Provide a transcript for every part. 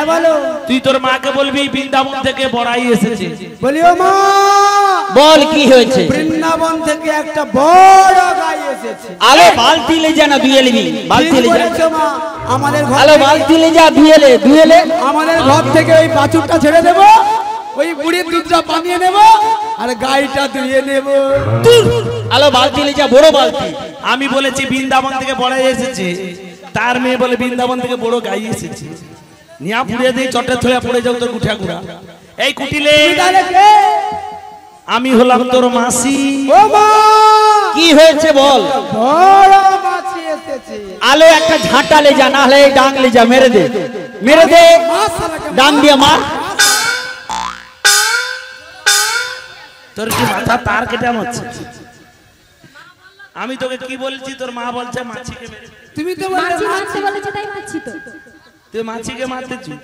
হ্যাঁ বলো। তুই তোর মাকে বলবি বৃন্দাবন থেকে বড়াই এসেছে। বলিও মা, বল কি হয়েছে? বৃন্দাবন থেকে একটা বড় গাই এসেছে। আলো বালতি লে যা না ধুয়ে নিবি, বালতি লে যা। মা আমাদের ঘর, আলো বালতি লে যা ধুয়ে লে। আমাদের ঘর থেকে ওই বাছুরটা ছেড়ে দেব, ওই বুড়ির দুধটা বানিয়ে নেব আর গাইটা ধুয়ে নেব। আলো বালতি লে যা, বড় বালতি। আমি বলেছি বৃন্দাবন থেকে বড়াই এসেছে, তার মেয়ে বলে বৃন্দাবন থেকে বড় গাই এসেছে। নিয়া পুড়িয়ে দিয়ে চটে থয়ে পড়ে যাও তোর গুঠা গুড়া। এই কুটিলে আমি হলাম তোর মাসি। ও মা কি হয়েছে বল? বড় মাছি এসেছে। আলো একটা ঝাঁটা লে যা, না হলে ডাং লে যা, মেরে দে ডাং দিয়ে মার। তোর কি মাথা তার কেটে মারছে? আমি তোকে কি বলছি, তোর মা বলছে মাছিকে মেরে। তুমি তো মাছি মারতে বলেছে তাই মারছি তো। তুই মাছিকে মারতেছিস,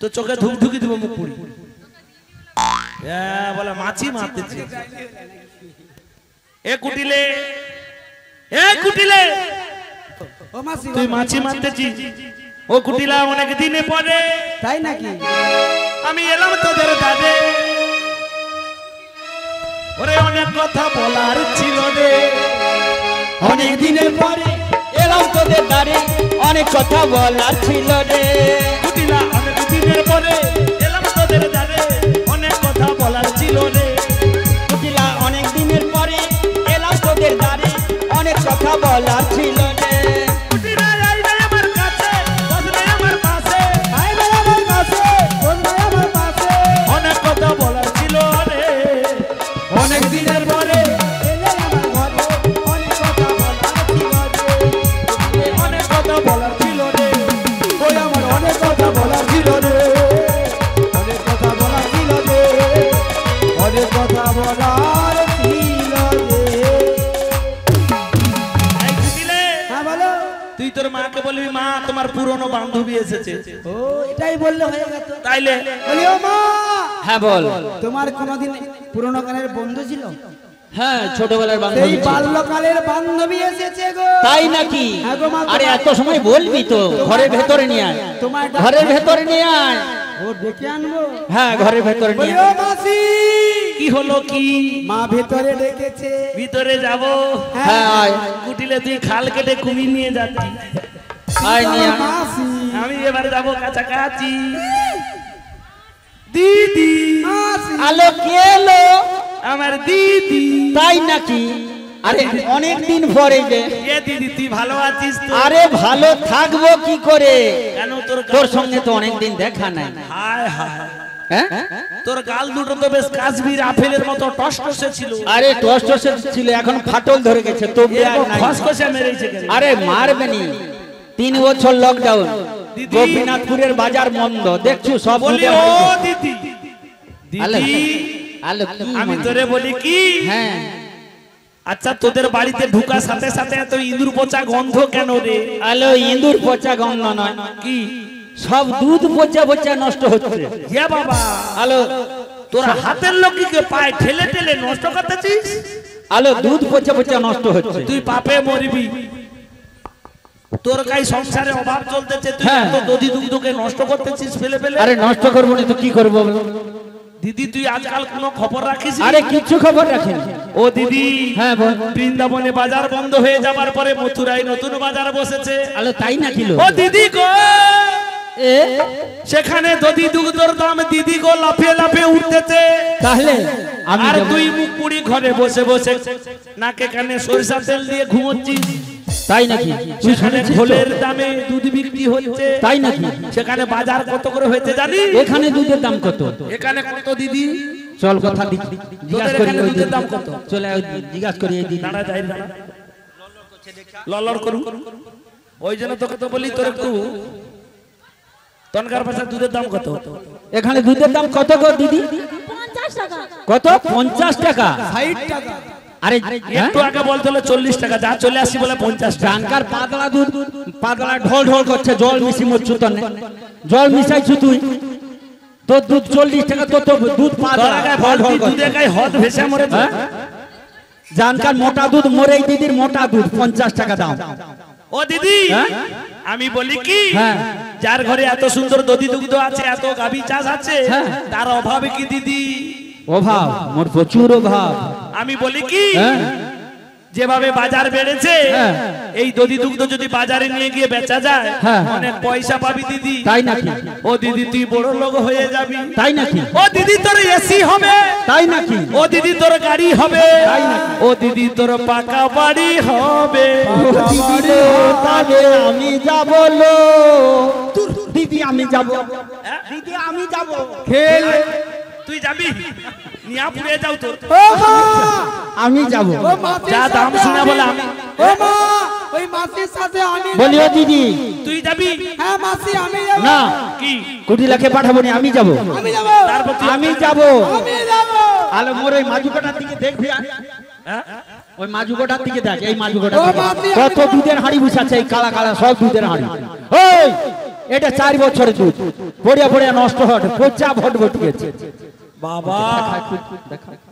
তো চোখে ধূপ ঢুকি দিব মুখ পুড়ি। হ্যাঁ বলে মাছি মারতেছিস। এ কুটিলে, এ কুটিলে, ও মাসি তুই মাছি মারতেছিস। ও কুটিলা অনেক দিনে পরে তাই নাকি? আমি এলাম তোদের দাদে। ওরে অনেক কথা বলার ছিল রে, অনেক দিনের পরে এলাম তোদের দ্বারে, অনেক কথা বলার ছিল রে। কুটিলা অনেক দিনের পরে এলাম তোদের দাদে, অনেক কথা বলার ছিল রে। কুটিলা অনেক দিনের পরে এলাম তোদের দ্বারে, অনেক কথা বলার ছিল রে। কুটিলা আই রে আমার কাছে, বস রে আমার পাশে, আই রে আমার কাছে, কোন ভাই আমার পাশে। অনেক কথা বলার ছিল রে। অনেক দিনের পরে এলে আমার ঘরে, অনেক কথা বলার ছিল রে। অনেক কথা বলার ছিল রে। ওই আমার অনেক কথা বলার ছিল রে, অনেক কথা বলার ছিল রে, অনেক কথা বলার ছিল রে। এই কুটিলে, হ্যাঁ বলো। তুই তোর মাকে বলবি মা তোমার পুরনো বান্ধবী এসেছে। ও এটাই বললে হয়ে গেল। তাইলে বলি ও মা, হ্যাঁ বল। তোমার কোনদিন পুরনো কালের বন্ধু ছিল? হ্যাঁ ছোটবেলার সেই বান্ধবী ছিল। বাল্যকালের বান্ধবী এসেছে গো। তাই নাকি? হ্যাঁ গো মা, আরে এত সময় বলবি তো, ঘরের ভেতরে নিয়ে আয়, তোমার ঘরের ভেতরে নিয়ে আয়। ও ডেকে আনবো। হ্যাঁ ঘরের ভেতরে বলি নিয়ে ও আয়। মাসি, কি হলো কি? মা ভেতরে ডেকেছে। ভিতরে যাব। হ্যাঁ আয়, কুটিলে তুই খাল কেটে কুমির নিয়ে যাচ্ছি, আয় নিয়ে আয়। মাসি, আমি এবার যাব কাছাকাছি। দিদি, মাসি, আলো কে এলো? আমার দিদি। তাই নাকি? আরে অনেক দিন পরে যে। এ দিদি তুই ভালো আছিস তো? আরে ভালো থাকবো কি করে, কেন তোর তোর সঙ্গে তো অনেক দিন দেখা নাই। হায় হায়, হ্যাঁ তোর গাল দুটো তো বেশ কাশ্মীর আপেলের মতো টসটসে ছিল। আরে টস টসে ছিল, এখন ফাটল ধরে গেছে তো আর নাই। খসখসে মেরেছে কেন? আরে মারবে নি, 3 বছর লকডাউন, গোপীনাথপুরের বাজার বন্ধ, দেখছো সব। বলি ও দিদি, আলো দিদি আলো কি আমি মনে? তোরে বলি কি, হ্যাঁ আচ্ছা তোদের বাড়িতে ঢুকার সাথে সাথে এত ইঁদুর পচা গন্ধ কেন রে? আলো ইঁদুর পচা গন্ধ নয়, কি সব দুধ পচা পচা নষ্ট হচ্ছে। হে বাবা, আলো তোরা হাতের লোককে পায়ে ঠেলে ঠেলে নষ্ট করতেছিস। আলো দুধ পচা পচা নষ্ট হচ্ছে। তুই পাপে মরবি। তোর কাই সংসারে অভাব চলতেছে, তুই হ্যাঁ। এত দধি দুগ্ধকে নষ্ট করতেছিস ফেলে ফেলে। আরে নষ্ট করবো না তো কি করবো? দিদি তুই আজকাল কোনো খবর রাখিস? আরে কিচ্ছু খবর রাখিনি। ও দিদি, হ্যা বল। বৃন্দাবনে বাজার বন্ধ হয়ে যাবার পরে মথুরায় নতুন বাজার বসেছে। আলো তাই নাকি? ও দিদি গো, এ সেখানে দধি দুগ্ধর দাম দিদি গো লাফিয়ে লাফিয়ে উঠতেছে। তাহলে আমি আর যাবো। তুই মুখ পুড়ি ঘরে বসে বসে নাকে কানে সরিষা তেল দিয়ে ঘুমোচ্ছিস। তাই নাকি? তুই সেখানে শুনেছিস তো? ঘোলের দামে দুধ বিক্রি হচ্ছে। তাই নাকি? সেখানে বাজার কত করে হয়েছে জানিস? এখানে দুধের দাম কত? এখানে কত দিদি? চল কথা জিজ্ঞাসা করি। এখানে ওই দুধের দাম কত? চলে জিজ্ঞাসা করি এই দিদি। দাঁড়া যাই দাঁড়া, ললড় করু। ওই জন্য তোকে তো বলি তোর একটু তনকার ভাষা দুধের দাম কত? এখানে দুধের দাম কত গো দিদি? 50 টাকা। কত? 50 টাকা? 60 টাকা। আরে একটু আগে বলতে হলো 40 টাকা, যা চলে আসি বলে 50 টাকা। জানকার পাতলা দুধ, পাতলা ঢোল ঢোল করছে, জল মিশি মরছু তো না, জল মিশাইছু তুই, তোর দুধ 40 টাকা, তোর তো দুধ পাতলা ঢোল ঢোল করছে। দুধে গায়ে হদ ভেসে মরেছে। জানকার মোটা দুধ, মরে দিদির মোটা দুধ 50 টাকা দাম। ও দিদি হ্যাঁ? আমি বলি কি হ্যাঁ। যার ঘরে এত সুন্দর দধি দুগ্ধ আছে এত গাভী চাষ আছে হ্যাঁ। তার অভাবে কি দিদি? অভাব, মোর প্রচুর অভাব। আমি বলি কি হ্যাঁ। যেভাবে বাজার বেড়েছে হ্যাঁ। এই দধি দুগ্ধ যদি বাজারে নিয়ে গিয়ে বেচা যায় হ্যাঁ। অনেক পয়সা পাবি দিদি। তাই নাকি? ও দিদি তুই বড় লোক হয়ে যাবি। তাই নাকি? ও দিদি তোর এসি হবে। তাই নাকি? ও দিদি তোর গাড়ি হবে। তাই নাকি? ও দিদি তোর পাকা বাড়ি হবে। তাহলে আমি যাব লো। দিদি আমি যাব, দিদি আমি যাব। খেল তুই যাবি নিয়াপুরে যাও তো। ও মা আমি যাব। ও মাসির যা দাম সাথে শুনে আমি- বলে আমি। ও মা ওই মাসির সাথে আমি বলিও দিদি। তুই যাবি হ্যাঁ মাসি আমি যাব না, কি? কুটিলাকে পাঠাবো না, আমি যাব। আমি যাব তারপর তুই আমি যাব। আমি যাব আলো মোর ওই মাজুকাটার দিকে দেখবি আর? হ্যাঁ? ওই মাজুকাটার দিকে দেখ, এই মাজুকাটার ও দিকে মাসি, কত দুধের হাঁড়ি বসাচ্ছে, এই কালা কালা সব দুধের হাঁড়ি। ওই এটা 4 বছরের দুধ, পড়িয়া পড়িয়া নষ্ট হট, পচা ভট ভট গেছে। বাবা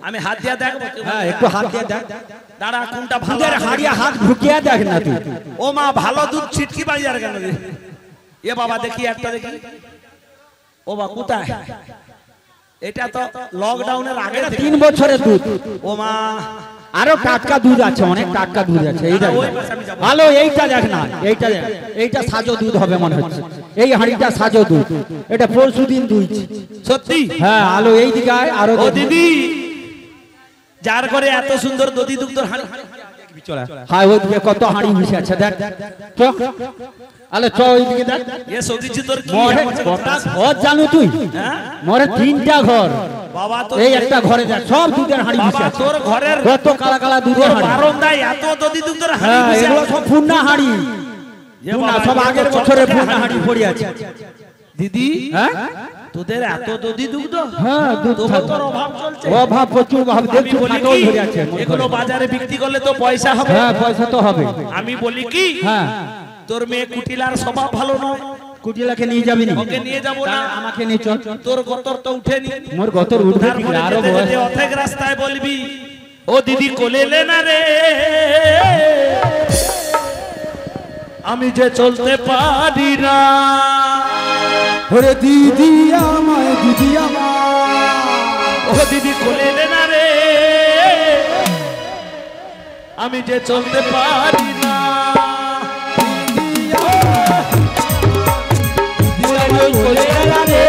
আমি হাত দিয়া দেখবো তুই? হ্যাঁ, একটু হাত দিয়ে দেখ। দাঁড়া কোনটা ভালো দুধের আছে? হাঁড়িয়া হাত ঢুকিয়া দেখ না তুই। ও মা ভালো দুধ ছিটকি বাড়ি আর কেন রে? এ বাবা দেখি একটা দেখি। ও বা কোথায়? এটা তো লকডাউনের আগে থেকে। 3 বছরের দুধ। ও মা আরো টাটকা দুধ আছে, অনেক টাটকা দুধ আছে। এই দেখ ওই পাশে আমি যাবো। ভালো, এইটা দেখ না, এইটা দেখ, এইটা সাজো দুধ হবে মনে হচ্ছে। এই হাঁড়িটা সাজো দুধ, এটা পরশুদিন দুইছি। সত্যি? হ্যাঁ আলো এই দিকে আয়, আরো ও দেখ। দিদি যার ঘরে এত সুন্দর দধি দুগ্ধ হাঁড়ি হ্যাঁ ওইদিকে কত হাঁড়ি মিশে আছে দেখ। চ আলো চ ওইদিকে দেখ। এ সদিছি তোর কি মরে হচ্ছে? কটা ঘর জানো তুই? হ্যাঁ? মরে 3টা ঘর। বাবা তোর এই একটা ঘরে দেখ সব দুধের হাঁড়ি মিশে বাবা আছে। তোর ঘরের কত কালা কালা দুধের তোর হাঁড়ি। বারান্দায় এত দধি দুগ্ধের হাঁড়ি হ্যাঁ বসে এগুলো আছে। সব পূর্ণা হাঁড়ি। এ পূর্ণা, বাবা, সব এগুলো আগের তো বছরে চকচকে পূর্ণা হাঁড়ি। হাঁড়ি পড়ে আছে। দিদি হ্যাঁ তোদের এত দধি দুগ্ধ? হ্যাঁ দুধ তবু থাকে। তোর অভাব চলছে। অভাব প্রচুর অভাব, আমি দেখছো বলি ফাটল কি, ধরে আছে মোর এগুলো ঘরে। বাজারে বিক্রি করলে তো পয়সা হবে। হ্যাঁ পয়সা তো হবে। আমি বলি কি হ্যাঁ তোর মেয়ে কুটিলার স্বভাব ভালো নয়, কুটিলাকে নিয়ে যাবি না? ওকে নিয়ে যাবো না। আমাকে নিয়ে চল। তোর গতর তো উঠেনি। মোর গতর উঠবে কি তারপরে আরো যেতে বয়স। যেতে অথেক রাস্তায় বলবি ও দিদি কোলে লে না রে, আমি যে চলতে পারি না। ওরে দিদি আমায় দিদি আমায় ও দিদি কোলে লে না রে, আমি যে চলতে পারি না। কোলে এলা রে,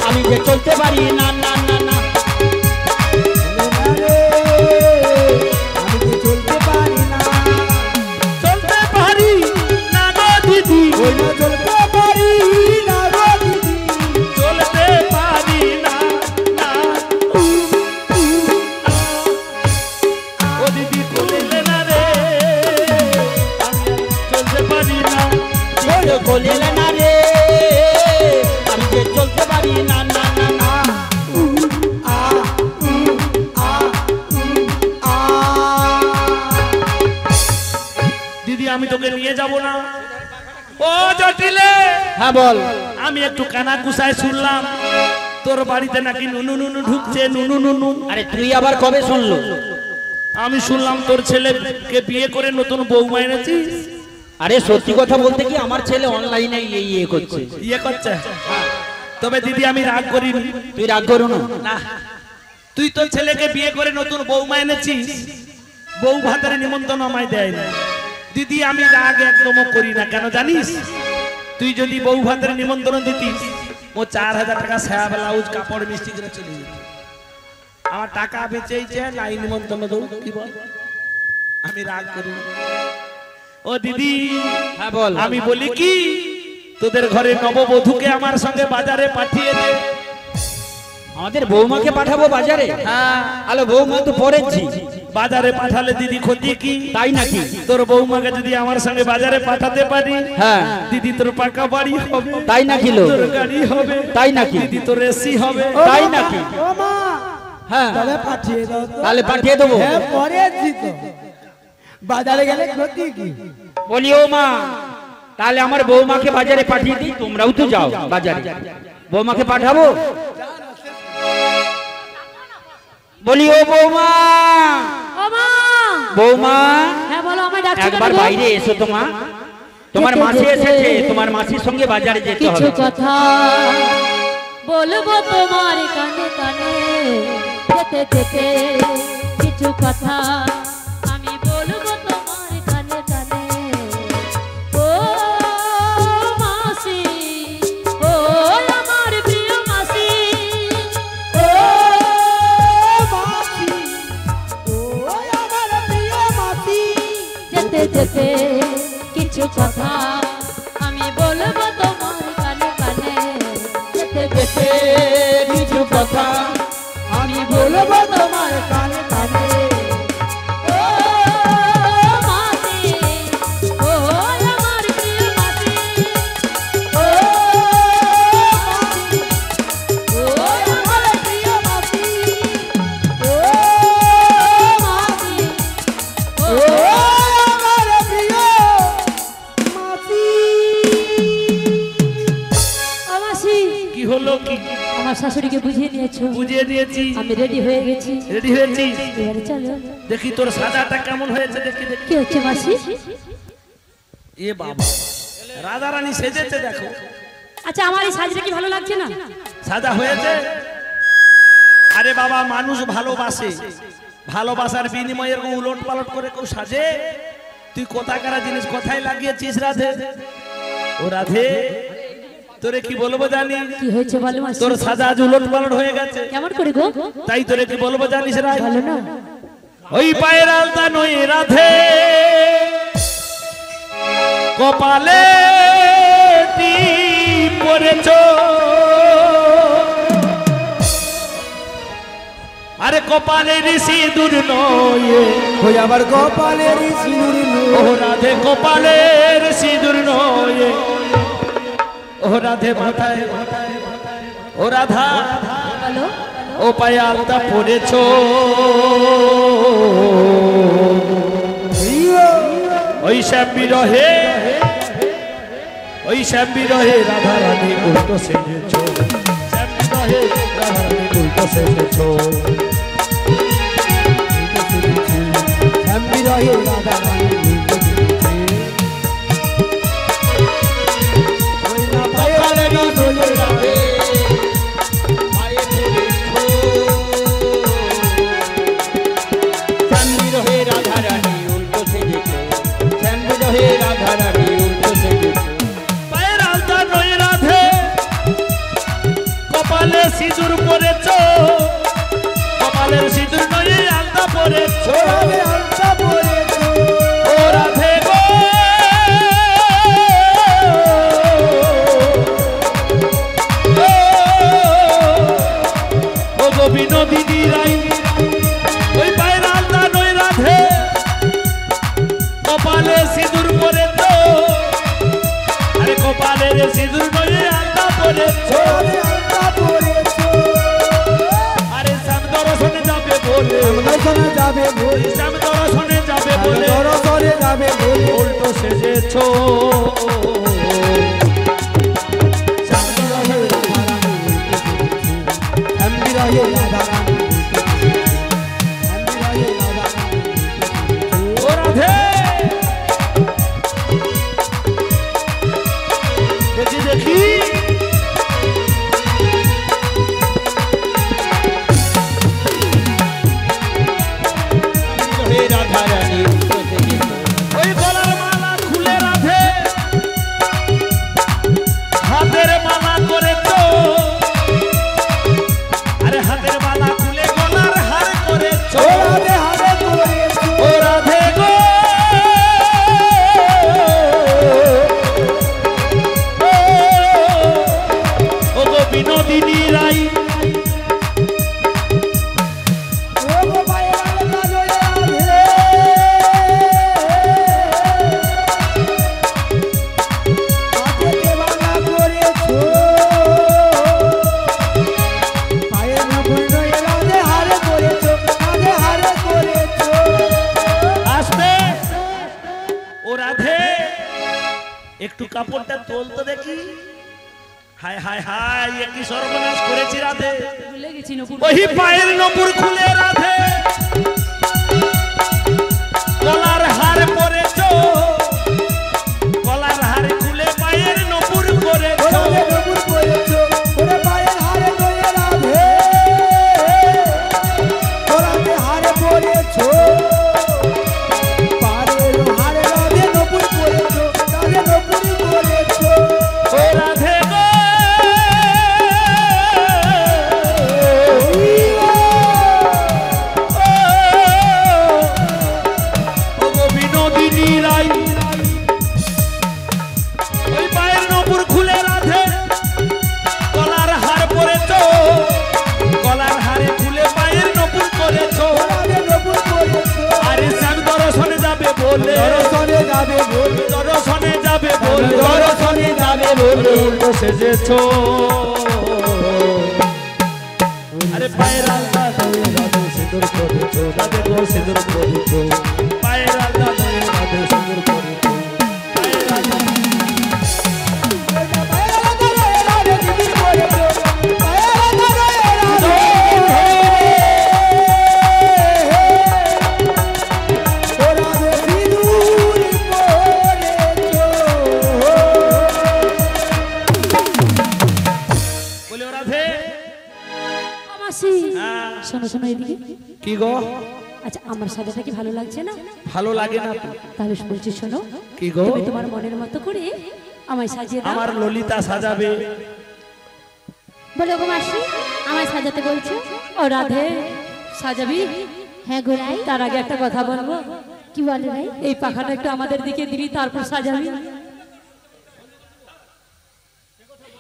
আমি যে চলতে পারি না না না না। আমি তো চলতে পারি না চলতে পারি না গো দিদি, ওই না চলতে পারি না গো দিদি চলতে পারি না না। ও দিদি কোলে লে না রে, আমি চলতে পারি না। কোলে এলা না রে, আমি যে চলতে পারি না না না না। দিদি আমি তোকে নিয়ে যাব না। ও জটিলে, হ্যাঁ বল। আমি একটু কানা কুসায় শুনলাম তোর বাড়িতে নাকি নুনু নুনু ঢুকছে, নুনু নুনু। আরে তুই আবার কবে শুনলো? আমি শুনলাম তোর ছেলেকে বিয়ে করে নতুন বৌমা এনেছিস। আরে সত্যি কথা বলতে কি, আমার ছেলে অনলাইনে ইয়ে করছে। ইয়ে করছে? তবে দিদি আমি রাগ করিনি। তুই রাগ করো না। না, তুই তোর ছেলেকে বিয়ে করে নতুন বৌমা এনেছিস, বউ ভাতের নিমন্ত্রণ আমায় দেয় না। দিদি আমি রাগ একদমও করি না, কেন জানিস? তুই যদি বউ ভাতের নিমন্ত্রণ দিতিস ও 4000 টাকা সায়া ব্লাউজ কাপড় মিষ্টি করে চলে যেত। আমার টাকা বেঁচেইছে, নাই নিমন্ত্রণ দেবো কি বল? আমি রাগ করি না। ও দিদি হ্যাঁ বল। আমি বলি কি, তোদের ঘরে নববধূকে আমার সঙ্গে বাজারে পাঠিয়ে দে। আমাদের বৌমাকে পাঠাবো বাজারে? হ্যাঁ, আলো বৌমা তো পড়েছি। বাজারে পাঠালে দিদি ক্ষতি কি? তাই নাকি? তোর বৌমাকে যদি আমার সঙ্গে বাজারে পাঠাতে পারি, হ্যাঁ দিদি তোর পাকা বাড়ি হবে, তাই নাকি লো? তোর গাড়ি হবে, তাই নাকি? দিদি তোর এসি হবে। তাই নাকি? ও মা হ্যাঁ তবে পাঠিয়ে দাও তো তাহলে পাঠিয়ে দেবো। হ্যাঁ পরেছি তো বাজারে গেলে ক্ষতি কি বলি ও মা, তাহলে আমার বৌমাকে বাজারে পাঠিয়ে দিই, তোমরাও তো যাও বাজারে। বৌমাকে পাঠাবো? বলি ও বৌমা, ও মা বৌমা হ্যাঁ বলো, আমায় ডাকছো কেন একবার গো? বাইরে এসো তো মা। তোমার মাসি এসেছে, তোমার মাসির সঙ্গে বাজারে যেতে কিছু হবে। কথা বলবো তোমার কানে কানে, যেতে যেতে কিছু কথা আমি বলবো তোমার কানে কানে। ও মাসি, ও আমার প্রিয় মাসি, ও মাসি, ও আমার প্রিয় মাসি, যেতে যেতে কিছু কথা আমি বলবো তোমার কানে কানে। যেতে যেতে কিছু কথা আমি বলবো তোমার কানে কানে। ও মাসি, ও আমার প্রিয় মাসি, ও মাসি, ও আমার প্রিয় মাসি, ও মাসি, ও ও আমার প্রিয় মাসি। ও মাসি, কি হলো কি? আমার শাশুড়িকে বুঝিয়ে নিয়েছো? বুঝিয়ে দিয়েছি। আমি রেডি হয়ে গেছি, রেডি হয়েছিস? এবারে চলো। দেখি তোর সাজাটা কেমন হয়েছে, দেখি দেখি। কি হচ্ছে মাসি? এ বাবা, রাধা রানী সেজেছে দেখো। আচ্ছা, আমার এই সাজটা কি ভালো লাগছে না? সাজা হয়েছে? আরে বাবা, মানুষ ভালোবাসে, ভালোবাসার বিনিময়ে এরকম উলট পালট করে কেউ সাজে? তুই কোথাকার জিনিস কোথায় লাগিয়েছিস রাধে? ও রাধে, তোরে কি বলবো জানি? কি হয়েছে বলো মাসি? তোর সাজা আজ উলট পালট হয়ে গেছে। কেমন করে গো? তাই তোরে কি বলবো জানিস রাই? ভালো না? ওই পায়ের আলতা নই রাধে, কপালে টিপ পরেছ, আরে কপালের সিঁদুর নয়, ওই আবার কপালের সিঁদুর ও রাধে কপালের সিঁদুর নয়, ও রাধে মাথায়, ও রাধা বলো। ও পায়ে আলতা পরেছ, ওই শ্যাম্বি রহে, ওই শ্যাম্বি রহে রাধা রানী উল্টো সেজেছ, শ্যাম্বি রহে রাধা রানী উল্টো সেজেছ। শ্যাম্বি রহে রাধা রানী উল্টো সেজেছে। ওই না পায়ে না দোলে রাধে, পায়ে পড়েছো, শ্যাম্বি রহে রাধা রানী উল্টো সেজেছো, শ্যাম্বি রহে রাধা রানী উল্টো সেজেছো। পায়ের আলতা নয় রাধে, কপালে সিঁদুর পরেছ, কপালের সিঁদুর নয় আলতা পরেছ, রাধে আলতা পরেছো, ও রাধে গো, ও গো বিনোদিনী রাই, ওই পায়ের আলতা নয় রাধে, কপালে সিঁদুর পরেছ, আরে কপালের সিঁদুর নয় আলতা পরেছ, রাধে আলতা পরেছো। আরে শ্যাম দর্শনে যাবে বলে, দর্শনে যাবে বলে, শ্যাম দর্শনে যাবে বলে, দর্শনে যাবে বলে, উল্টো সেজেছ, শ্যাম্বি রহে রাধা রানী উল্টো সেজেছে। শ্যাম্বি রহে রাধা রানী উল্টো সেজেছে। শ্যাম্বি রহে রাধা রানী উল্টো সেজেছে। ও রাধে দেখি দেখি, হে রাধা রানী উল্টো সেজেছো, ওই গলার মালা খুলে রাধে, হাতের মালা করেছ, আরে হাতের মালা খুলে গলার হার করেছ, ও রাধে হারে পরেছো, ও রাধে গো, ও গো বিনোদিনী রাই, ও গো পায়ে আলতা নয় রাধে, হাতে মালা করেছো, পায়ে নখুন নয় রাধে হারে পরেছো, রাধে হারে পরেছো। আসবে। ও রাধে, একটু কাপড়টা তোল তো দেখি। হায় হায় হায়, এ কি সর্বনাশ করেছি রাধে। ভুলে গেছি নকুল। ওই পায়ের নপুর খুলে রাধে, তুমি দর্শনে যাবে বলে উল্টো সেজেছো আরে পায়ের আলতা ধরে রাধে সিঁদুর করেছো রাধে গো সিঁদুর করেছো পায়ের আলতা ধরে রাধে সিঁদুর করেছো পায়ের আলতা শোনো শোনো এদিকে কি গো আচ্ছা আমার সাজাটা কি ভালো লাগছে না ভালো লাগে না তো তাহলে বলছি শোনো কি গো তুমি তোমার মনের মতো করে আমায় সাজিয়ে দাও আমার ললিতা সাজাবে বলো গো মাসি আমায় সাজাতে বলছো ও রাধে সাজাবি হ্যাঁ গোরাই তার আগে একটা কথা বলবো কি বলে ভাই এই পাখাটা একটু আমাদের দিকে দিবি তারপর সাজাবি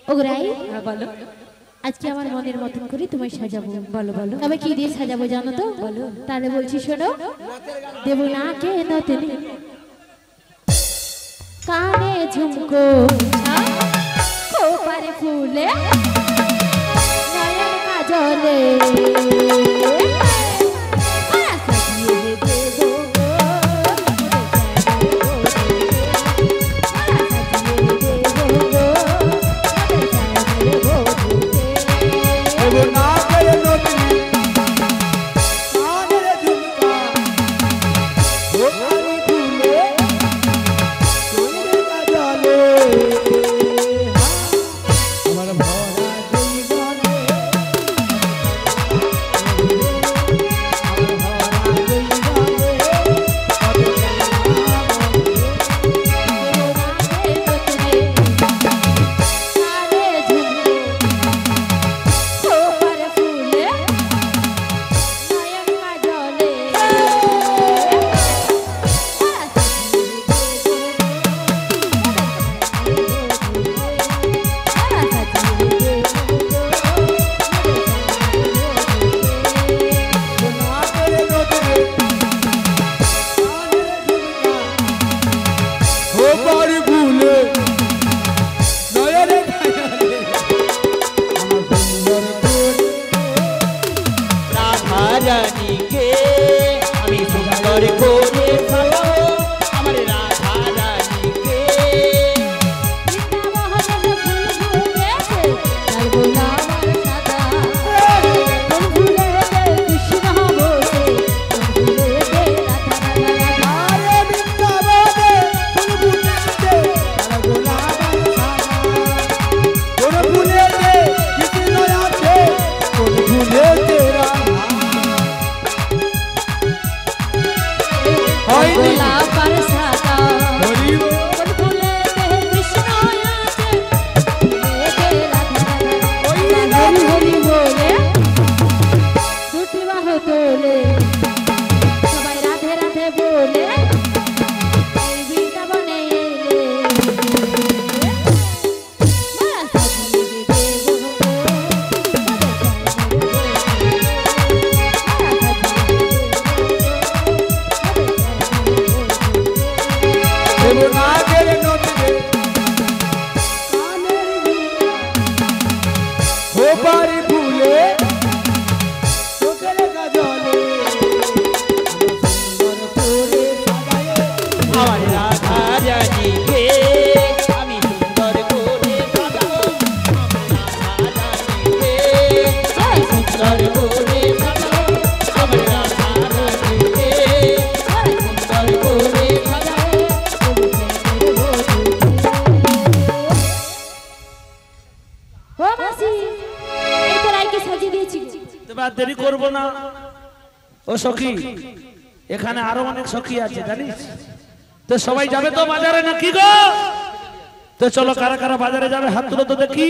ও গোরাই হ্যাঁ বলো আজকে আমার মনের মতন করে তোমায় সাজাবো বলো বলো তবে কি দিয়ে সাজাবো জানো তো বলো তাহলে বলছি শোনো দেবো না কে নতেনে কানে ঝুমকো খোপারে ফুলে নয়ন কাজলে দেরি করব না ও সখী এখানে আরো অনেক সখী আছে জানিস তো সবাই যাবে তো বাজারে নাকি গো তো চলো কারা কারা বাজারে যাবে হাত তুলো তো দেখি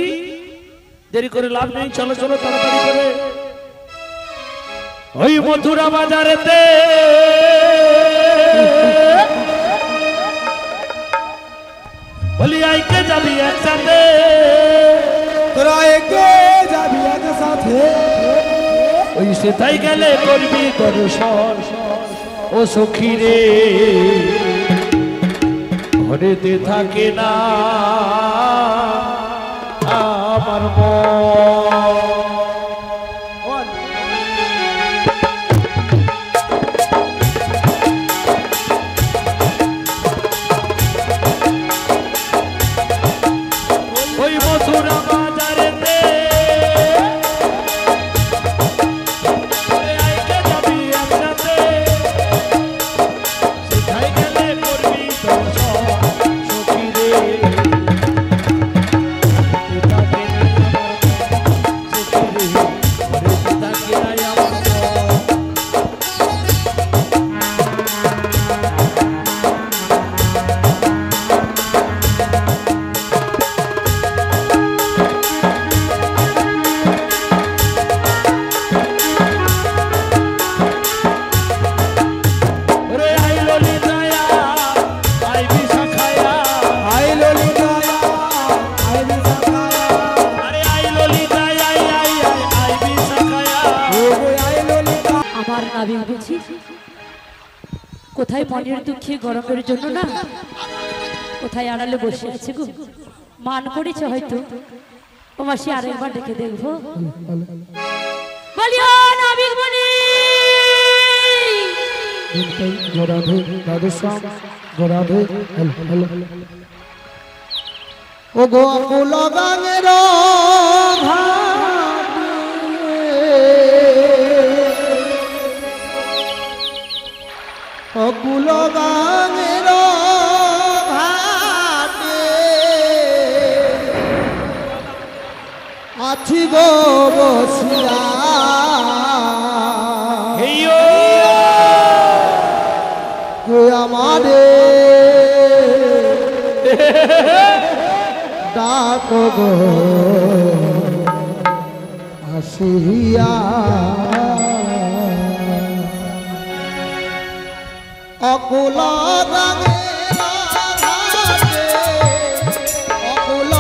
দেরি করে লাভ নেই চলো চলো তাড়াতাড়ি করে ওই মথুরা বাজারেতে বলি আইকে যাবি একসাথে তোরা একে যাবি একসাথে ওই সেটাই গেলে করবি দর্শন ও সখী রে ঘরেতে থাকে না আমার মন। ওই মথুরা বাজারেতে আইকে যাবি একসাথে, সেখানে গেলে করবি দর্শন সখী রে। থাকে নাই আমার সখী রে, ঘরেতে থাকে নাই আমার মন। ওরে আই ললিতায়া আই বিশাখায়া, আই ললিতায়া আই বিশাখায়া, আরে আই ললিতায়া আই আই আই আই বিশাখায়া। ও গো আই ললিতা। আমার নাবিক বুঝি কোথায় মনের দুঃখে গরমের জন্য না কোথায় আড়ালে বসে আছে গো, মান করেছে হয়তো। ও মাসি আরেকবার ডেকে দেখবো, বলিও নাবিক বলি। রাধে রাধে শ্যাম রাধে। ও গো অকুল গাঙের অকুল গাঙের ঘাটে আছি গো বসিয়া। হেইও কে আমারে ডাক গো আসিয়া। অকুল গাঙের ঘাটে অকুল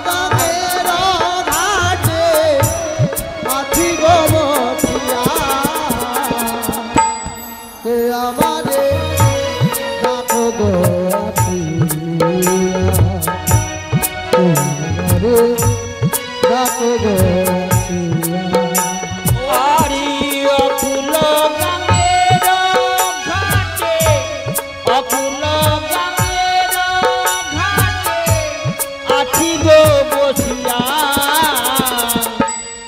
গাঙের ঘাটে আছি গো বসিয়া। কে আমারে ডাক গো আসিয়া। কে আমারে ডাক গো আসিয়া। আরি অকুল গাঙের ঘাটে, অকুল গাঙের ঘাটে আছি গো বসিয়া।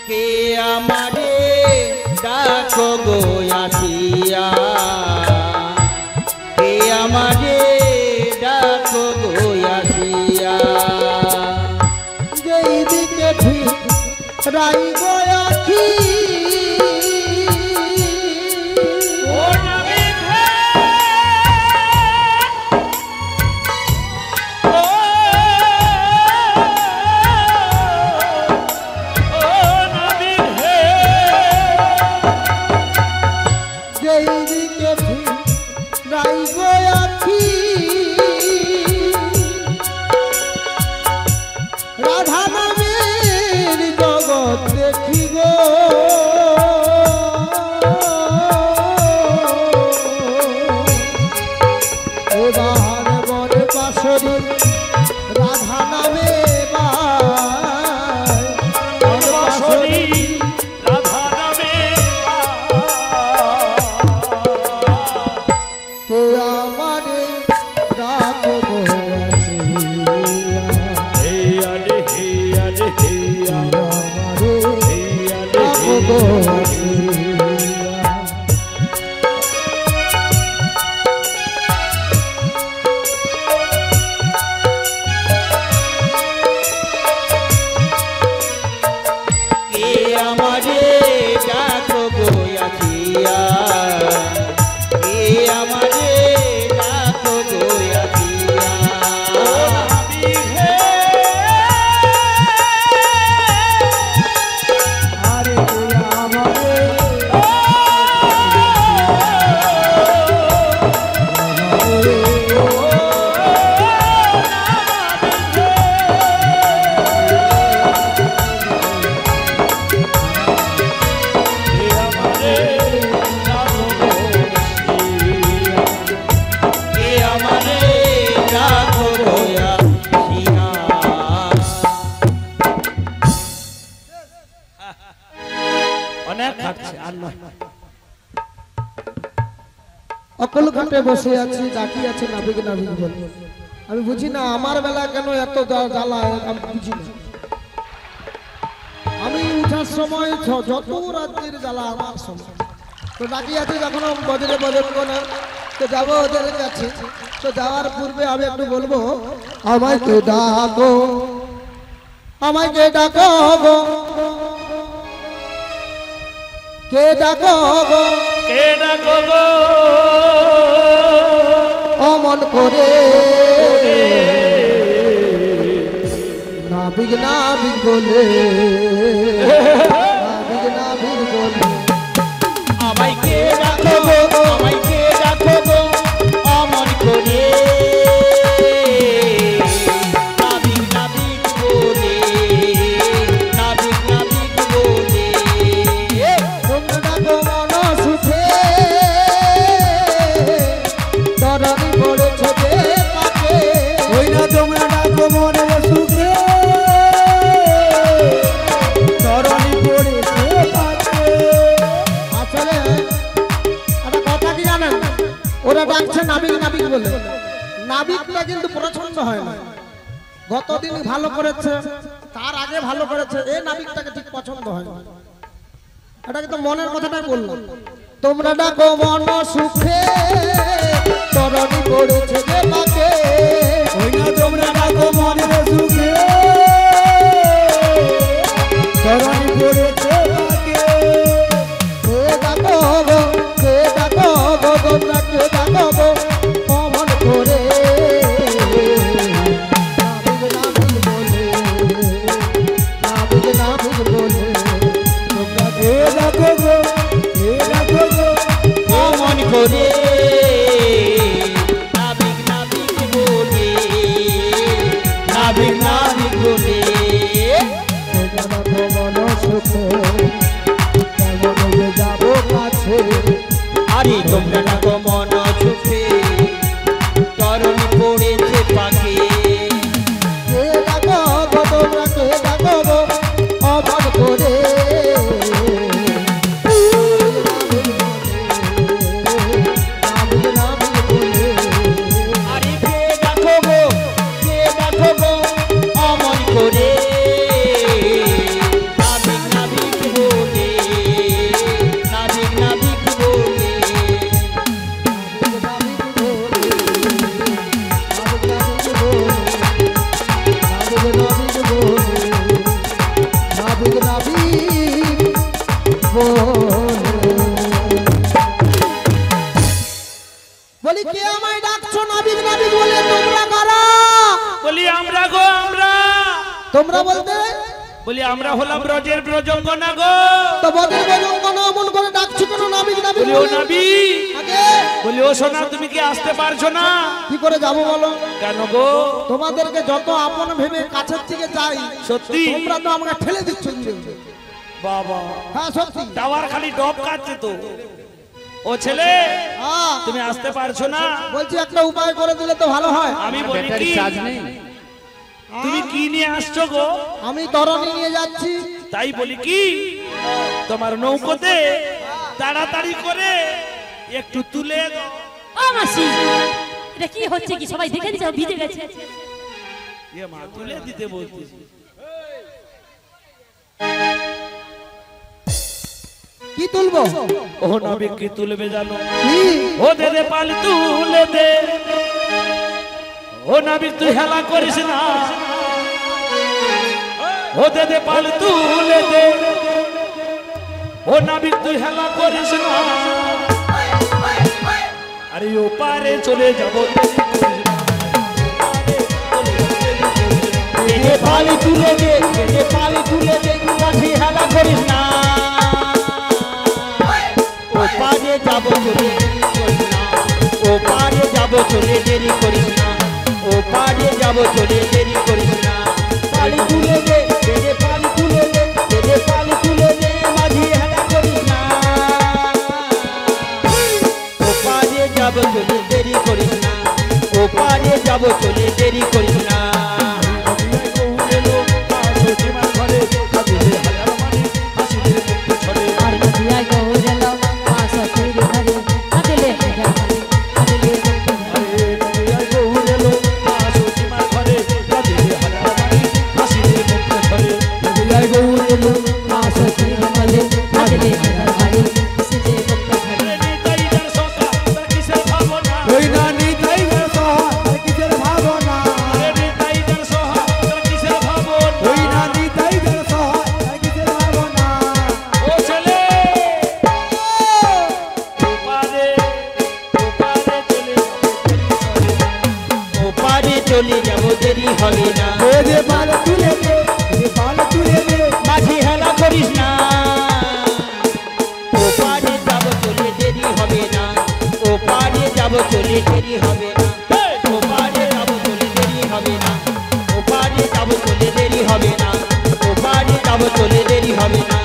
কে আমারে ডাক গো আসিয়া, কে আমারে ডাক গো আসিয়া। যেই দিকে ঠিক রাই গয়াছি ও নাবিক হে, ও নাবিক হে, যেই দিকে ঠিক রাই গয়াছি রাধা নামের জগৎ দেখি গো। এবার বনে পাশরি রাধা নামে বাঁশরি রাধা নামে কে আমারে ডাক গো আসিয়া। হে আলে হে আলে হে আলে আমারে হে আলে ডাক হে গো আলে। আসিয়া। কে আমারে ডাক গো আসিয়া, কে আমারে ডাক গো আসিয়া। নাবিক হে, আরে কে আমারে হে আমারে অনেক খাটছে আর নয়। অকল ঘাটে বসে আছি, ডাকি আছে নাবিক নাবিক বলে। আমি বুঝি না আমার বেলা কেন এত জ্বালা, আমি বুঝি না। আমি উঠার সময় যত রাত্রির জ্বালা আমার সময়, তো ডাকি আছে যখন বজরে বজরব না, তো যাবো ওদের কাছে। তো যাওয়ার পূর্বে আমি একটু বলবো, আমাকে ডাকো, আমাকে ডাকো গো, কে ডাকো গো, কে ডাকো গো, অমন করে নাবিক নাবিক বলে, নাবিক নাবিক বলে, আমায় কে ডাকো গো, আমায় কে ডাকো গো, অমন করে নাবিক নাবিক বলে, নাবিক নাবিক বলে। তোমরা ডাকো মন সুখে, তরণী পড়েছে যে পাকে, ওই না তোমরা ডাকো মনে সুখে, তরণী পড়েছে পাকে। আসলে একটা কথা কি জানেন, ওরা ডাকছে নাবিক নাবিক বলে, নাবিকটা কিন্তু পছন্দ হয় না। গতদিন ভালো করেছে, তার আগে ভালো করেছে, এই নাবিকটাকে ঠিক পছন্দ হয় না। এটা কিন্তু মনের কথাটাই বললাম। তোমরা ডাকো মন সুখে, তরণী পড়েছে যে পাকে, ওই না তোমরা ডাকো মনের সুখে, তরণী পড়েছে পাকে। কে ডাকো গো, কে ডাকো গো, তোমরা কে ডাকো গো, অমন করে নাবিক নাবিক বলে, নাবিক নাবিক বলে, তোমরা কে ডাকো গো, কে ডাকো গো, অমন করে নাবিক নাবিক বলে, নাবিক নাবিক বলে। তোমরা ডাকো মন সুখে, কেমন যে যাবো কাছে, আরে তোমরা ডাকো মন সুখে, তরণী পড়েছে পাকে। কে ডাকো গো, তোমরা কে ডাকো গো, অমন করে নাবিক নাবিক বলে, আরে কে ডাকো গো, কে ডাকো গো, অমন করে নাবিক নাবিক বলে, নাবিক নাবিক বলে। বলি কে আমায় ডাকছো নাবিক নাবিক বলে, তোমরা কারা? বলি আমরা গো, আমরা। তোমরা বলতে বলি আমরা হলাম ব্রজের ব্রজঙ্গনা গো। তো বদের বজঙ্গনা অমন করে ডাকছো কেন নাবিক নাবিক বলি ও বলে? নাবি, আগে বলি ও সোনা তুমি কি আসতে পারছো না? কি করে যাবো বলো? কেন গো? তোমাদেরকে যত আপন ভেবে কাছের থেকে যাই, সত্যি? তোমরা তো আমাকে ঠেলে দিচ্ছ দূরে। বাবা, হ্যাঁ সত্যি। টাওয়ার খালি ডব কাটছে তো। ও ছেলে, হ্যাঁ তুমি আসতে পারছো না? বলছি একটা উপায় করে দিলে তো ভালো হয়। আমি বলি কি, তুমি কি নিয়ে আসছো গো? আমি তরণী নিয়ে যাচ্ছি। তাই বলি কি, তোমার নৌকোতে তাড়াতাড়ি করে একটু তুলে দাও। ও মাসি, এটা কি হচ্ছে কি? সবাই দেখে দিচ্ছে ভিজে গেছে। এ মা, তুলে দিতে বলতেছি। কি তুলবো? ও নবী কি তুলবে জানো? কি? ও দে দে পাল তুলে দে। ও নবী তুই হেলা করিস না। ও দে দে পাল তুলে দে। ও নবী তুই হেলা করিস না। আরে ও পারে চলে যাবো, পালি তুলে দে, পালি তুলে দে, মাঝি হেলা করিস না। ও পারে যাবো চলে দেরি করিস না, ও পারে যাবো চলে দেরি করিস না, ও পারে যাবো চলে দেরি করিস না। পালি তুলে দে, পালি তুলে দে, পালি তুলে দে, মাঝি হেলা করিস না। ও পারে যাবো চলে দেরি করিস না, ও পারে যাবো চলে দেরি করিস না। আর নদী যাব চলে দেরি হবে না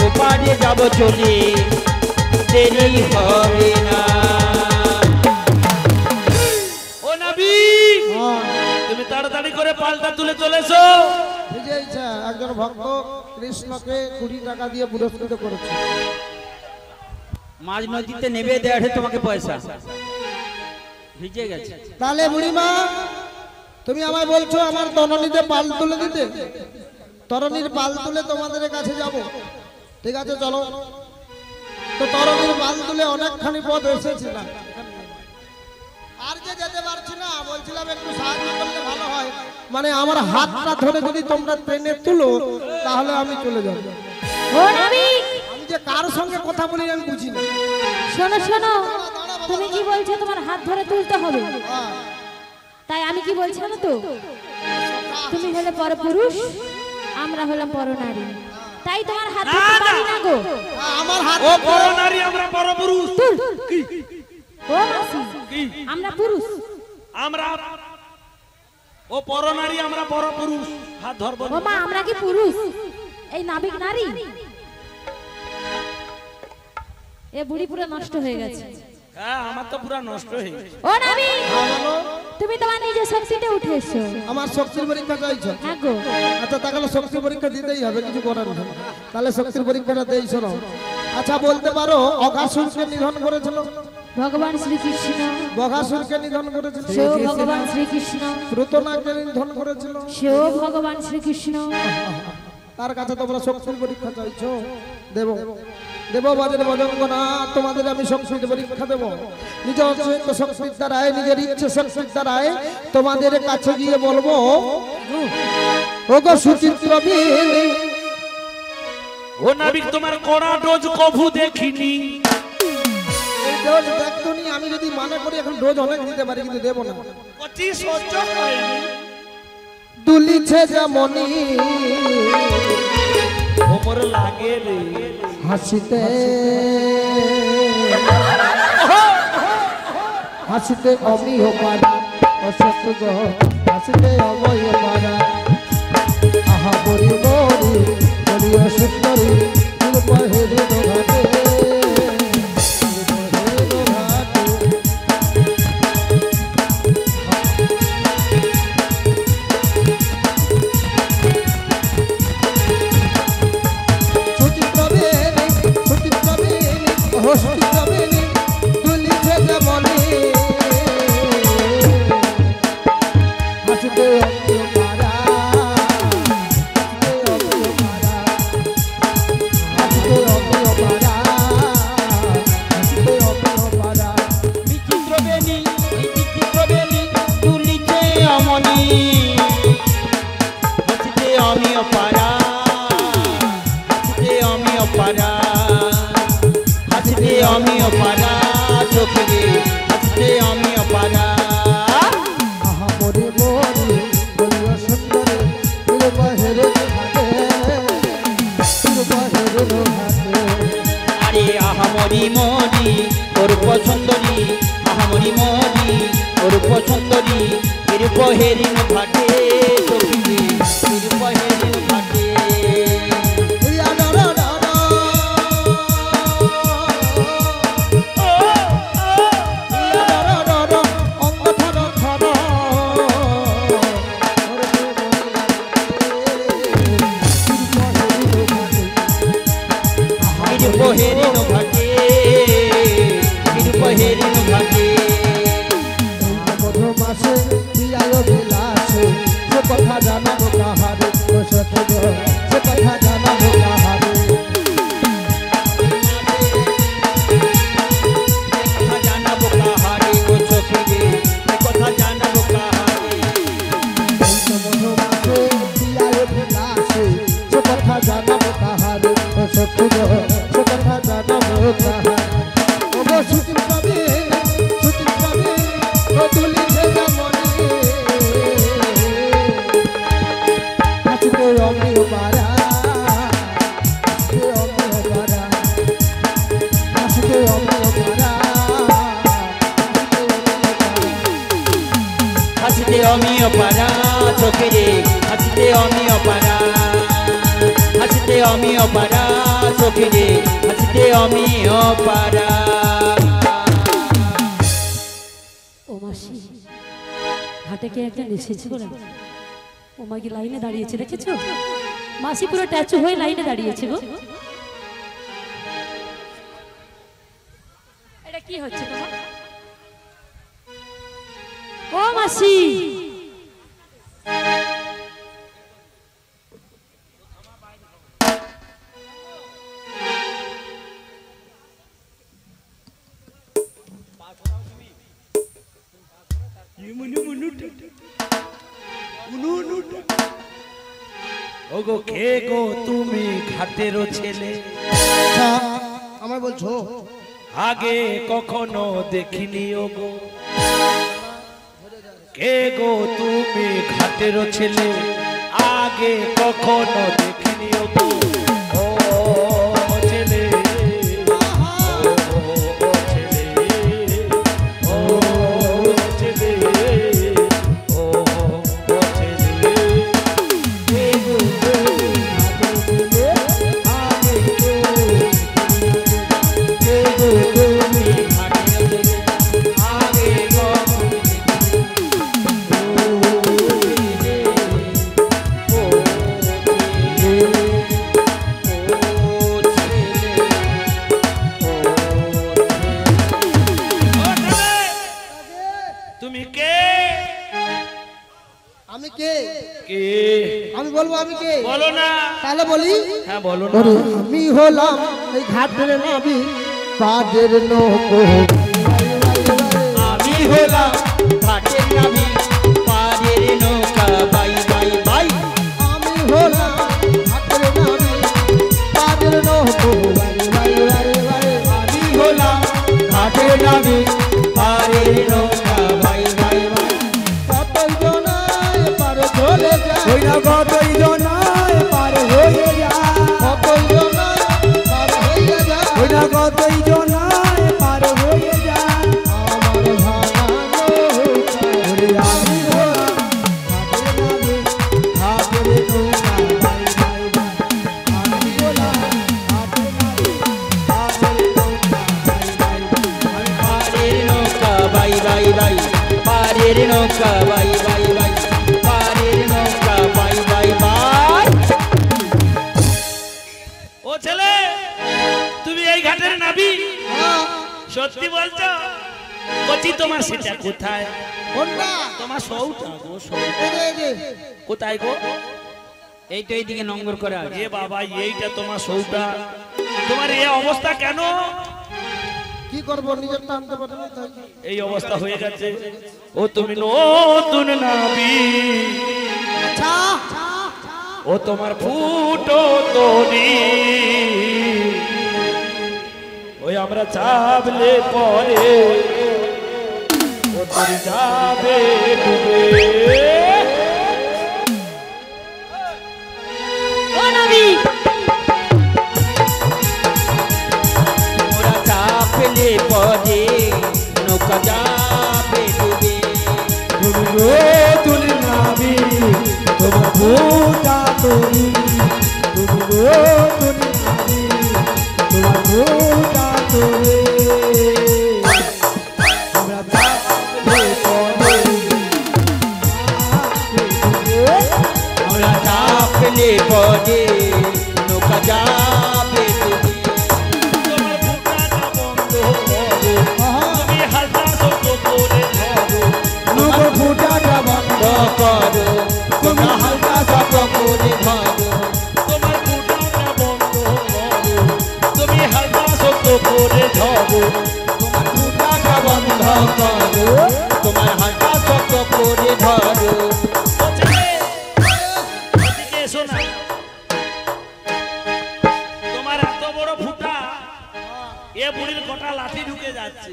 ওপারে যাব চলে দেরি হবে না ও নবী তুমি তাড়াতাড়ি করে পালটা তুলে চলেছো বুঝেইছে একজন ভক্ত কৃষ্ণকে 20 টাকা দিয়ে পুরস্কৃত করেছে মাঝ নদীতে নেবে দেড় তোমাকে পয়সা ভিজে গেছে তাহলে বুড়িমা তুমি আমায় বলছো আমার তরণীতে পাল তুলে দিতে তরণীর পাল তুলে তোমাদের কাছে যাব ঠিক আছে চলো তো তরণীর পাল তুলে অনেকখানি পথ এসেছিলাম আর যে যেতে পারছি না বলছিলাম একটু সাহায্য করলে ভালো হয় মানে আমার হাতটা ধরে যদি তোমরা ট্রেনে তুলো তাহলে আমি চলে যাব ও নবী আমি যে কার সঙ্গে কথা বলি আমি বুঝি না শোনো শোনো তুমি কি বলছো তোমার হাত ধরে তুলতে হবে তাই আমি কি বলছি না তো তুমি হলে পরপুরুষ আমরা হলাম পরনারী তাই তোমার হাত ধরতে পারি না গো আমার হাত ও পরনারী আমরা পরপুরুষ কি ও মাসি আমরা পুরুষ আমরা ও পরনারী আমরা পরপুরুষ হাত ধরবো ও মা আমরা কি পুরুষ এই নাবিক নারী এ বুড়ি পুরো নষ্ট হয়ে গেছে হ্যাঁ আমার তো পুরো নষ্ট হয়ে গেছে ও নাবিক তুমি তোমার নিজের শক্তিতে উঠে এসো আমার শক্তির পরীক্ষা চাইছো হ্যাঁ গো আচ্ছা তাহলে শক্তির পরীক্ষা দিতেই হবে কিছু করার নেই তাহলে শক্তির পরীক্ষাটা দেই শোনো আচ্ছা বলতে পারো অঘাসুরকে নিধন করেছিল ভগবান শ্রীকৃষ্ণ বঘাসুরকে নিধন করেছিল সেও ভগবান শ্রীকৃষ্ণ প্রতনাকে নিধন করেছিল সেও ভগবান শ্রীকৃষ্ণ তার কাছে তোমরা শক্তির পরীক্ষা চাইছো দেব দেব বাজের বজঙ্গনা তোমাদের আমি শক্তির পরীক্ষা দেব নিজের শক্তির দ্বারায় নিজের ইচ্ছে শক্তির দ্বারায় তোমাদের কাছে গিয়ে বলবো ওগো সুচিত্র ও নাবিক তোমার কড়া ডোজ কভু দেখিনি এই ডোজ দেখতনি আমি যদি মনে করি এখন ডোজ অনেক দিতে পারি কিন্তু দেব না কচি সহ্য হয়নি দুলিছে যেমনি ওমর লাগে রে হাসিতে হাসিতে অমিহ পারা অসত্য গো হাসিতে অবয় পারা আহা বলি বলি বলি অসুন্দরী রূপহেরি ঘাটে অমিয় পারা চোখে রে হাসিতে অমিয় পারা হাসিতে আমি অপারা সখী রে হাসিতে আমি অপারা। ও মাসি, ঘাটে কে একটা এসেছে বলে ও মাকে লাইনে দাঁড়িয়েছে দেখেছো? মাসি পুরো ট্যাচু হয়ে লাইনে দাঁড়িয়েছে গো। এটা কি হচ্ছে তোমার? ও মাসি, ওগো কে গো তুমি ঘাটেরও ছেলে, আচ্ছা, আমায় বলছো আগে কখনো দেখিনি ওগো। কে গো তুমি ঘাটেরও ছেলে, আগে কখনো দেখিনি ওগো। ও ছেলে, ও ছেলে, ও ছেলে, ও ছেলে। কে গো তুমি ঘাটের ছেলে, আগে কে গো তুমি ঘাটের ছেলে, আগে তুমি কে? আমি কে? কে আমি বলবো আমি কে? বলো না। তাহলে বলি, হ্যাঁ বলো না। ওরে আমি হলাম এই ঘাটের নাবি পাদের নৌকো। আমি হলাম ঘাটের নাবি পারের নৌকা বাই বাই বাই। আমি হলাম ঘাটের নাবি পাদের নৌকো। আমি হলাম ঘাটের নাবি পারের নৌকা বাই বাই বাই। কতই জনায় পার চলে যায়, ওই না কতই জনায় পার হয়ে যায়, কতই জনায় পার হয়ে যায়। ওই না কতই জনায় পার হয়ে যায়। আমার ভাঙা নৌকা, ওরে আমি হলাম ঘাটের নাবি ঘাটের নৌকা বাই বাই বাই। আমি হলাম ঘাটের নাবি ঘাটের নৌকা বাই বাই বাই। আমি পারের নৌকা বাই বাই বাই, পারের নৌকা বাই বাই বাই, পারের নৌকা বাই বাই বাই। ও ছেলে, তুমি এই ঘাটের নাবি? হ্যাঁ, সত্যি বলছো? কচি তোমার সেটা কোথায়? কোনটা? তোমার সৌটা গো, সৌটা এই যে, এই যে। কোথায় গো? এই তো এইদিকে নম্বর করে আছে। এ বাবা, এইটা তোমার সৌটা। তোমার এই অবস্থা কেন? কি করবো, নিজের টানতে পারে না তাই। এই অবস্থা হয়ে গেছে। ও তুমি নতুন নাবি, আচ্ছা, ও তোমার ফুটো তরি, ওই আমরা চাপলে পরে ও তোর যাবে ডুবে। ও নবী, ওরা চাপলে পদে নৌকা যাবে ডুবে। তুমি নতুন নাবি তোমার ফুটা তরি, তুমি নতুন নাবি তোমার ফুটা তরি। আমরা চাপলে পদে আমরা চাপলে পদে নৌকা যাবে ডুবে। তোমার বুকটা বন্ধ করো, তুমি হালকা শব্দ করে ধরো। নৌকো ফুটাটা বন্ধ করো, তোমরা হালকা শব্দ করে ধরো। তোমার বুকটা বন্ধ করো, তুমি হালকা শব্দ করে ধরো। তোমার ফুটাটা বন্ধ করো, তোমার হালকা শব্দ করে ধরো। ও ছেলে, এদিকে এসো না। তোমার এত বড় ফুটা, এ বুড়ির গোটা লাঠি ঢুকে যাচ্ছে।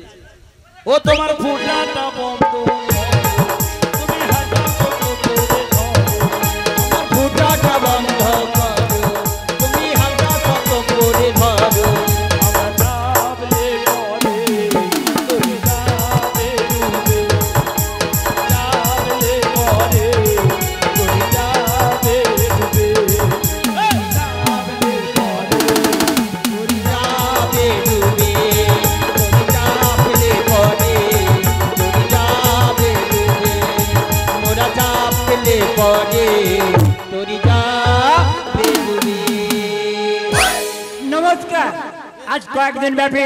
ও তোমার ফুটাটা বন্ধ করো, তুমি হালকা শব্দ করে ধরো। তোমার ফুটাটা বন্ধ করো, তুমি হালকা শব্দ করে ধরো। আমরা চাপলে পরে তুমি যাবে ডুবে, চাপলে পরে তুমি যাবে ডুবে, চাপলে নমস্কার। আজ কয়েকদিন ব্যাপী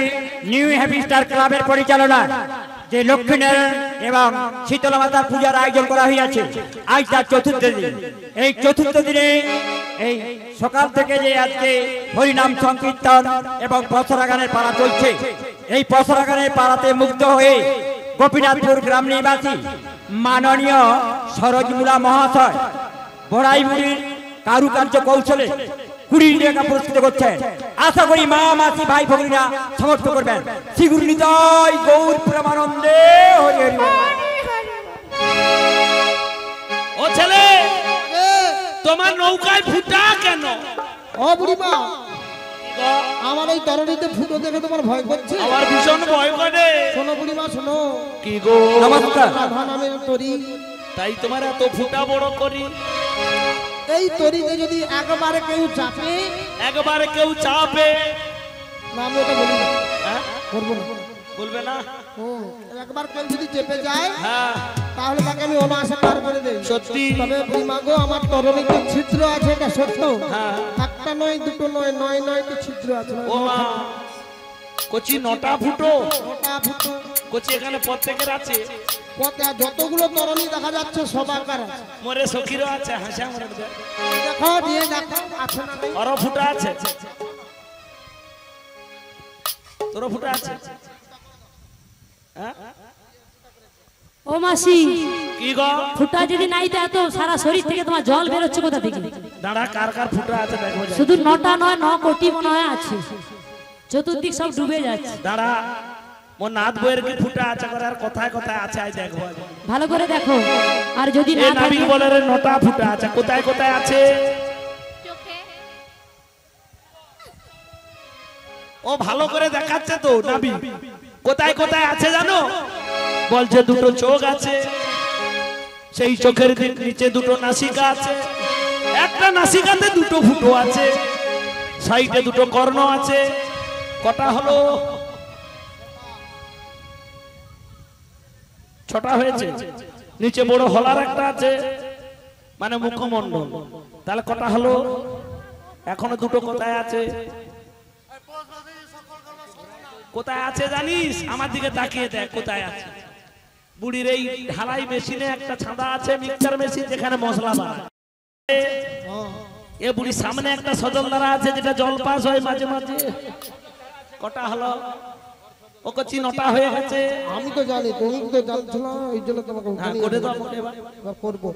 নিউ হ্যাপি স্টার ক্লাবের পরিচালনা যে লক্ষ্মীনারায়ণ এবং শীতলা মাতার পূজার আয়োজন করা হয়েছে, আজ তার চতুর্থ দিন। এই চতুর্থ দিনে এই সকাল থেকে যে আজকে হরিনাম সংকীর্তন এবং পসরা গানের পালা চলছে, এই পসরা গানের পালাতে মুগ্ধ হয়ে গোপীনাথপুর গ্রাম নিবাসী মাননীয় সরোজমুলা মহাশয় বড়াইমুড়ির কারুকার্য কৌশলে 20 টাকা পুরস্কৃত করছেন। আশা করি মা মাসি ভাই ভগ্নীরা সমর্থ করবেন। শ্রীগুরু নিতাই গৌর প্রেমানন্দে হরি হরি। ও ছেলে, তোমার নৌকায় ফুটা কেন? ও বুড়িমা, আমার এই তরণীতে ফুটো দেখে তোমার ভয় করছে? আমার ভীষণ ভয় করে। শোনো বুড়িমা, শোনো। কি গো? নমস্কার। রাধা নামের তরি, তাই তোমার এত ফুটা বড় করি? এই তরিতে যদি একবারে কেউ চাপে, একবারে কেউ চাপে, না আমি ওটা বলি না, হ্যাঁ? করবো না। বলবে না? একবার কেউ যদি চেপে যায় হ্যাঁ, তাহলে তাকে আমি অনায়াসে পার করে দেই। সত্যি? তবে বুড়িমা গো, আমার তরণীতে ছিদ্র আছে, এটা সত্য। হ্যাঁ। একটা নয়, দুটো নয়, 9টি ছিদ্র আছে। ও মা, কচি 9টা ফুটো? ওটা ফুটো। কচি এখানে প্রত্যেকের আছে? পথে আর যতগুলো তরণী দেখা যাচ্ছে সব আকার আছে। মরে সখীরও আছে, হাসা মরে দেখো, দিয়ে দেখো আছে না নেই। আরো ফুটা আছে? তোর ফুটা আছে? হ্যাঁ? ও মাসি, কি গো? ফুটা যদি নাই দেয় তো সারা শরীর থেকে তোমার জল বেরোচ্ছে কোথা থেকে? দাঁড়া, কার কার ফুটা আছে দেখো। শুধু 9টা নয়, 9 কোটি মনে হয় আছে। চতুর্দিক সব ডুবে যাচ্ছে। দাঁড়া, মোর নাথ বইয়ের কি ফুটা আছে করে, আর কোথায় কোথায় আছে আই দেখো। ভালো করে দেখো। আর যদি না এই থাকে, নাবিক বলে 9টা ফুটা আছে, কোথায় কোথায় আছে? ও ভালো করে দেখাচ্ছে তো নাবিক, কোথায় কোথায় আছে জানো? বলছে দুটো চোখ আছে, সেই চোখের নিচে দুটো নাসিকা আছে, একটা নাসিকাতে দুটো ফুটো আছে, সাইডে দুটো কর্ণ আছে। কটা হলো? 6টা হয়েছে। নিচে বড় হলার একটা আছে, মানে মুখমণ্ডল। তাহলে কটা হলো? এখনো দুটো কোথায় আছে? কোথায় আছে জানিস? আমার দিকে তাকিয়ে দেখ কোথায় আছে। বুড়ির এই ঢালাই মেশিনে একটা ছাঁদা আছে, মিক্সার মেশিন, যেখানে মশলা বানায়। এ বুড়ির সামনে একটা সজলদারা আছে, যেটা জল পাস হয় মাঝে মাঝে। কটা হলো? ও কচি 9টা হয়ে গেছে। আমি তো জানি, তুমি তো জানছো না, এই জন্য তোমাকে হ্যাঁ, করে দাও আমাকে এবার। করবো।